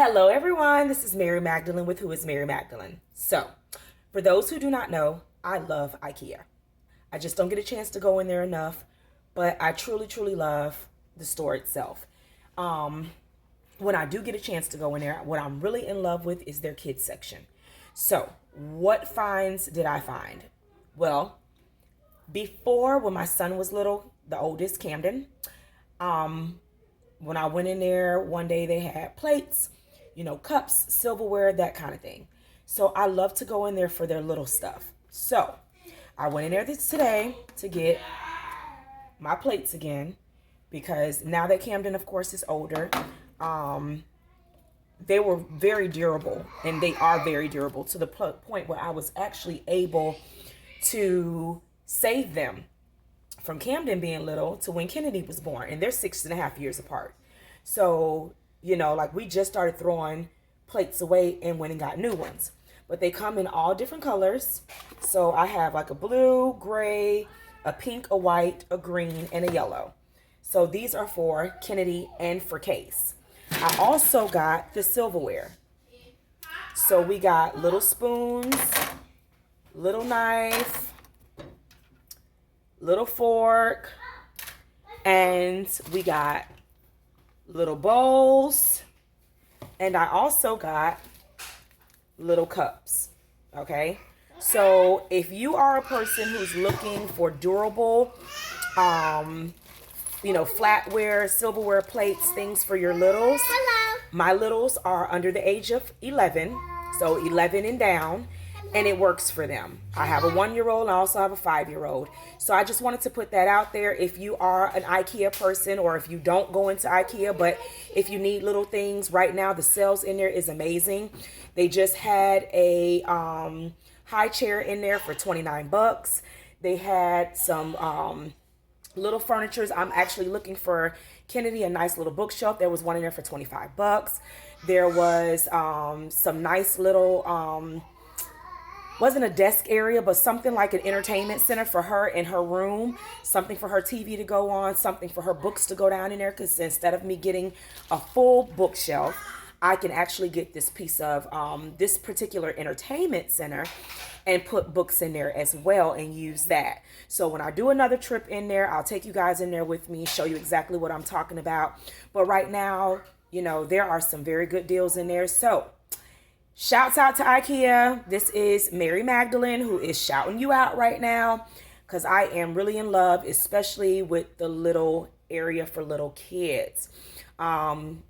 Hello everyone, this is Mary Magdalene with Who is Mary Magdalene. So, for those who do not know, I love IKEA. I just don't get a chance to go in there enough, but I truly love the store itself. When I do get a chance to go in there, what I'm really in love with is their kids section. So, what finds did I find? Well, before when my son was little, the oldest, Camden, when I went in there one day, they had plates, cups, silverware, that kind of thing. So I love to go in there for their little stuff. So I went in there today to get my plates again because now that Camden, of course, is older, they were very durable, and they are very durable to the point where I was actually able to save them from Camden being little to when Kennedy was born, and they're 6.5 years apart. So, we just started throwing plates away and went and got new ones. But they come in all different colors. So I have like a blue, gray, a pink, a white, a green, and a yellow. So these are for Kennedy and for Case. I also got the silverware. So we got little spoons, little knife, little fork, and we got little bowls, and I also got little cups. Okay, so if you are a person who's looking for durable flatware, silverware, plates, things for your littles. Hello. My littles are under the age of 11, so 11 and down, and it works for them. I have a 1-year-old and I also have a 5-year-old. So I just wanted to put that out there. If you are an IKEA person, or if you don't go into IKEA, but if you need little things right now, the sales in there is amazing. They just had a high chair in there for $29. They had some little furnitures. I'm actually looking for Kennedy a nice little bookshelf. There was one in there for $25. There was some nice little wasn't a desk area, but something like an entertainment center for her in her room, something for her TV to go on, something for her books to go down in there, because instead of me getting a full bookshelf, I can actually get this piece of this particular entertainment center and put books in there as well and use that. So when I do another trip in there, I'll take you guys in there with me, show you exactly what I'm talking about. But right now, there are some very good deals in there. So shouts out to IKEA. This is Mary Magdalene who is shouting you out right now, because I am really in love, especially with the little area for little kids. In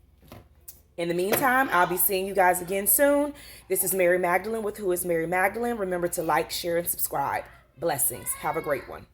the meantime, I'll be seeing you guys again soon. This is Mary Magdalene with Who is Mary Magdalene. Remember to like, share, and subscribe. Blessings. Have a great one.